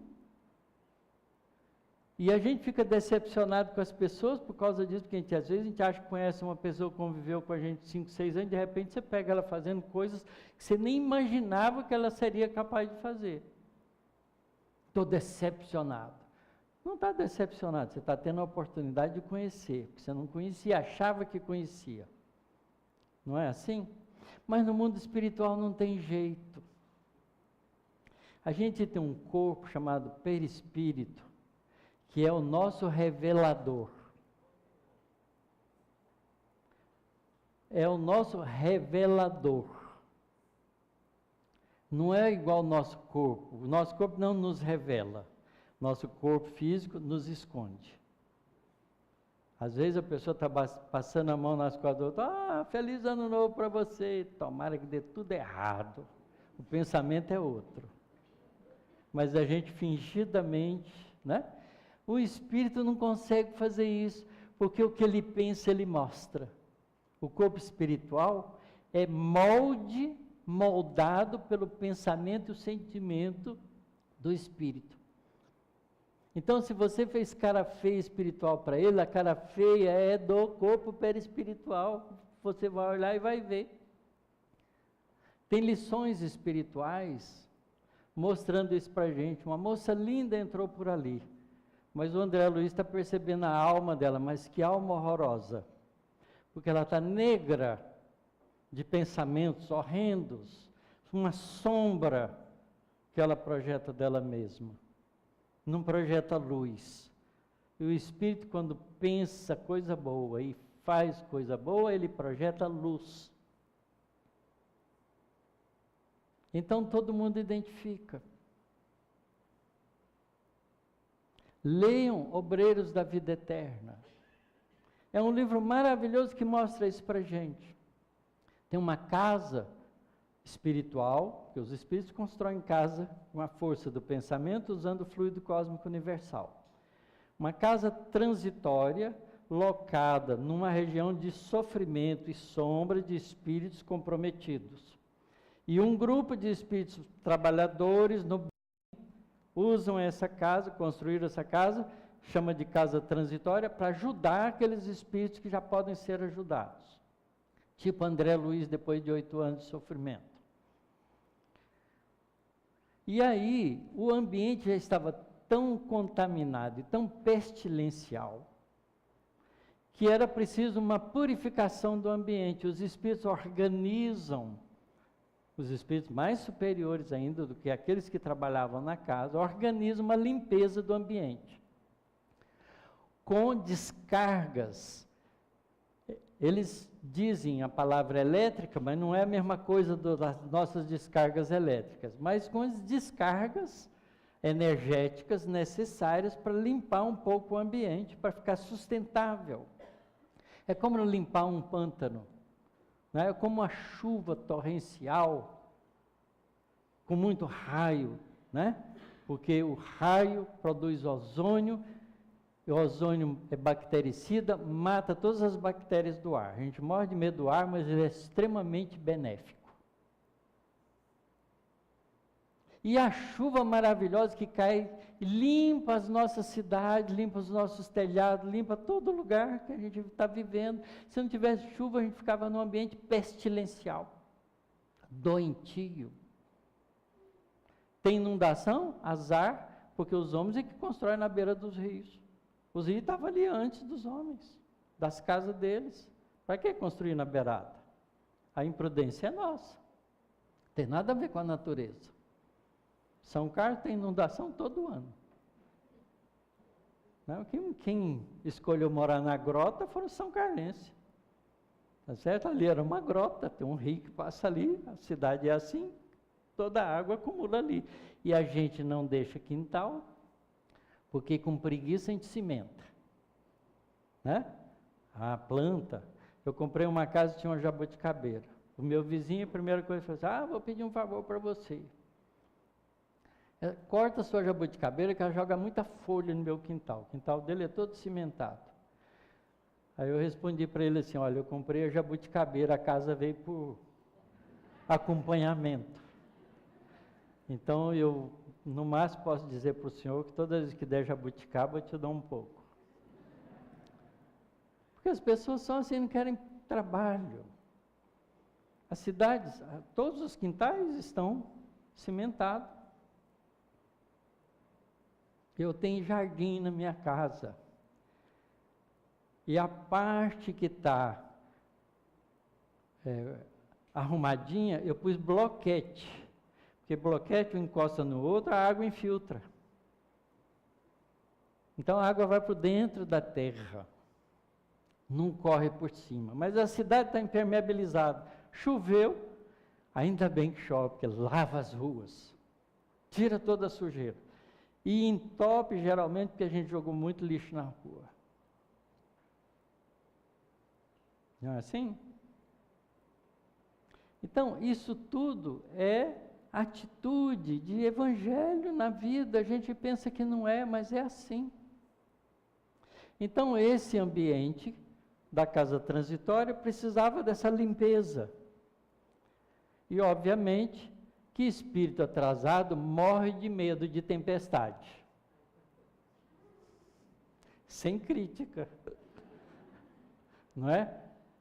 E a gente fica decepcionado com as pessoas por causa disso, porque às vezes a gente acha que conhece uma pessoa que conviveu com a gente 5, 6 anos, de repente você pega ela fazendo coisas que você nem imaginava que ela seria capaz de fazer. Estou decepcionado. Não está decepcionado, você está tendo a oportunidade de conhecer, porque você não conhecia, achava que conhecia. Não é assim? Mas no mundo espiritual não tem jeito. A gente tem um corpo chamado perispírito, que é o nosso revelador. É o nosso revelador. Não é igual ao nosso corpo. O nosso corpo não nos revela. Nosso corpo físico nos esconde. Às vezes a pessoa está passando a mão nas costas do outro. Feliz ano novo para você. Tomara que dê tudo errado. O pensamento é outro. Mas a gente fingidamente, né? O espírito não consegue fazer isso, porque o que ele pensa, ele mostra. O corpo espiritual é moldado pelo pensamento e o sentimento do espírito. Então, se você fez cara feia espiritual para ele, a cara feia é do corpo perispiritual. Você vai olhar e vai ver. Tem lições espirituais mostrando isso para a gente. Uma moça linda entrou por ali, mas o André Luiz está percebendo a alma dela, mas que alma horrorosa, porque ela está negra de pensamentos horrendos, uma sombra que ela projeta dela mesma, não projeta luz. E o espírito, quando pensa coisa boa e faz coisa boa, ele projeta luz. Então todo mundo identifica. Leiam Obreiros da Vida Eterna. É um livro maravilhoso que mostra isso para a gente. Tem uma casa espiritual, que os espíritos constroem casa com a força do pensamento, usando o fluido cósmico universal. Uma casa transitória, locada numa região de sofrimento e sombra de espíritos comprometidos. E um grupo de espíritos trabalhadores no bem usam essa casa, construíram essa casa, chama de casa transitória, para ajudar aqueles espíritos que já podem ser ajudados. Tipo André Luiz, depois de 8 anos de sofrimento. E aí, o ambiente já estava tão contaminado e tão pestilencial, que era preciso uma purificação do ambiente. Os espíritos organizam, os espíritos mais superiores ainda do que aqueles que trabalhavam na casa, organizam uma limpeza do ambiente, com descargas. Eles dizem a palavra elétrica, mas não é a mesma coisa das nossas descargas elétricas, mas com as descargas energéticas necessárias para limpar um pouco o ambiente, para ficar sustentável. É como limpar um pântano, né? É como uma chuva torrencial, com muito raio, né? Porque o raio produz ozônio, e o ozônio é bactericida, mata todas as bactérias do ar. A gente morre de medo do ar, mas ele é extremamente benéfico. E a chuva maravilhosa que cai, limpa as nossas cidades, limpa os nossos telhados, limpa todo lugar que a gente está vivendo. Se não tivesse chuva, a gente ficava num ambiente pestilencial, doentio. Tem inundação? Azar, porque os homens é que constroem na beira dos rios. Os rios estavam ali antes dos homens, das casas deles. Para que construir na beirada? A imprudência é nossa. Tem nada a ver com a natureza. São Carlos tem inundação todo ano. Não, quem escolheu morar na grota foram os são carlenses. Tá certo? Ali era uma grota, tem um rio que passa ali, a cidade é assim, toda a água acumula ali. E a gente não deixa quintal, porque com preguiça a gente cimenta, né? A planta. Eu comprei uma casa que tinha uma jabuticabeira. O meu vizinho, a primeira coisa que falou assim, vou pedir um favor para você. Corta a sua jabuticabeira que ela joga muita folha no meu quintal. O quintal dele é todo cimentado. Aí eu respondi para ele assim, olha, eu comprei a jabuticabeira, a casa veio por acompanhamento. Então eu, no máximo, posso dizer para o senhor que toda vez que der jabuticaba, eu te dou um pouco. Porque as pessoas são assim, não querem trabalho. As cidades, todos os quintais estão cimentados. Eu tenho jardim na minha casa. E a parte que está arrumadinha, eu pus bloquete. Porque bloquete um encosta no outro, a água infiltra. Então a água vai para dentro da terra. Não corre por cima. Mas a cidade está impermeabilizada. Choveu, ainda bem que chove, porque lava as ruas. Tira toda a sujeira. E entope geralmente porque a gente jogou muito lixo na rua. Não é assim? Então, isso tudo é atitude de evangelho na vida. A gente pensa que não é, mas é assim. Então, esse ambiente da casa transitória precisava dessa limpeza. E, obviamente, que espírito atrasado morre de medo de tempestade. Sem crítica. Não é?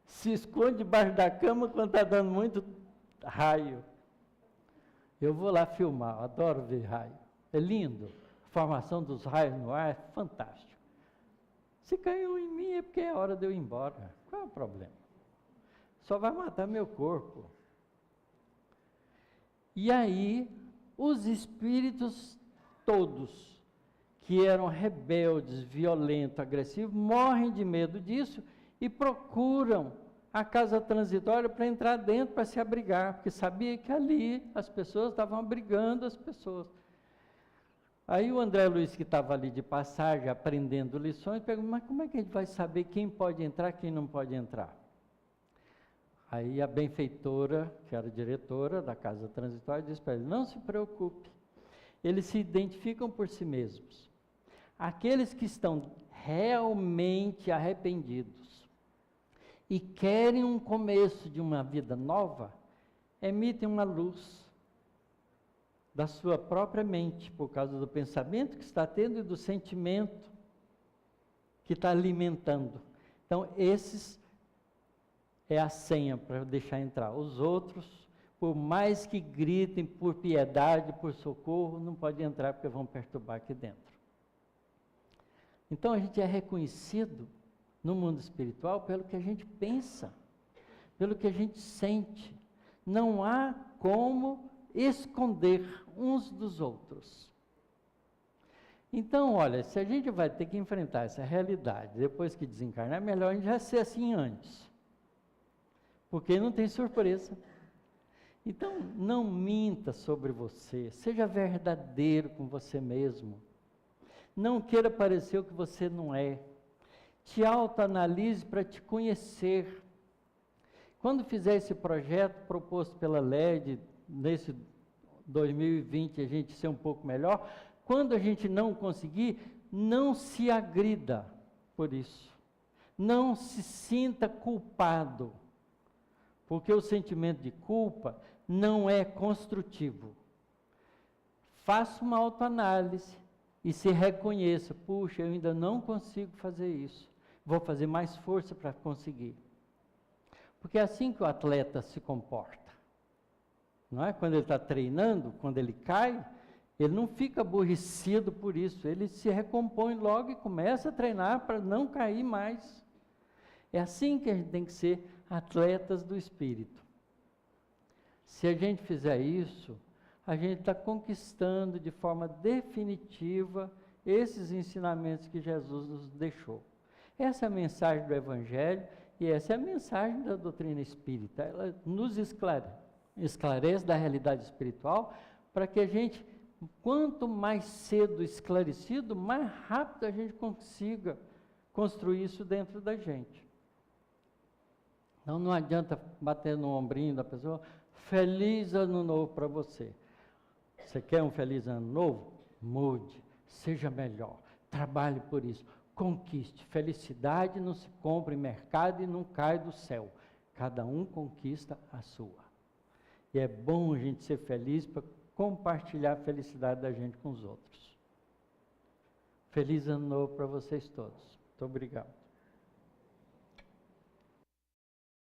Se esconde debaixo da cama quando está dando muito raio. Eu vou lá filmar, adoro ver raio. É lindo. A formação dos raios no ar é fantástico. Se caiu em mim é porque é hora de eu ir embora. Qual é o problema? Só vai matar meu corpo. E aí, os espíritos todos, que eram rebeldes, violentos, agressivos, morrem de medo disso e procuram a casa transitória para entrar dentro, para se abrigar, porque sabia que ali as pessoas estavam abrigando as pessoas. Aí o André Luiz, que estava ali de passagem, aprendendo lições, perguntou, mas como é que a gente vai saber quem pode entrar e quem não pode entrar? Aí a benfeitora, que era diretora da casa transitória, disse para ele, não se preocupe, eles se identificam por si mesmos. Aqueles que estão realmente arrependidos e querem um começo de uma vida nova, emitem uma luz da sua própria mente, por causa do pensamento que está tendo e do sentimento que está alimentando. Então, esses é a senha para deixar entrar. Os outros, por mais que gritem por piedade, por socorro, não podem entrar porque vão perturbar aqui dentro. Então, a gente é reconhecido no mundo espiritual pelo que a gente pensa, pelo que a gente sente. Não há como esconder uns dos outros. Então, olha, se a gente vai ter que enfrentar essa realidade depois que desencarnar, é melhor a gente já ser assim antes. Porque não tem surpresa. Então, não minta sobre você, seja verdadeiro com você mesmo. Não queira parecer o que você não é. Te autoanalise para te conhecer. Quando fizer esse projeto proposto pela LED, nesse 2020 a gente ser um pouco melhor, quando a gente não conseguir, não se agrida por isso. Não se sinta culpado, porque o sentimento de culpa não é construtivo. Faça uma autoanálise e se reconheça, puxa, eu ainda não consigo fazer isso, vou fazer mais força para conseguir. Porque é assim que o atleta se comporta. Não é? Quando ele está treinando, quando ele cai, ele não fica aborrecido por isso, ele se recompõe logo e começa a treinar para não cair mais. É assim que a gente tem que ser atletas do espírito. Se a gente fizer isso, a gente está conquistando de forma definitiva esses ensinamentos que Jesus nos deixou. Essa é a mensagem do Evangelho e essa é a mensagem da doutrina espírita. Ela nos esclarece da realidade espiritual para que a gente, quanto mais cedo esclarecido, mais rápido a gente consiga construir isso dentro da gente. Então não adianta bater no ombrinho da pessoa, feliz ano novo para você. Você quer um feliz ano novo? Mude, seja melhor, trabalhe por isso, conquiste. Felicidade não se compra em mercado e não cai do céu. Cada um conquista a sua. E é bom a gente ser feliz para compartilhar a felicidade da gente com os outros. Feliz ano novo para vocês todos. Muito obrigado.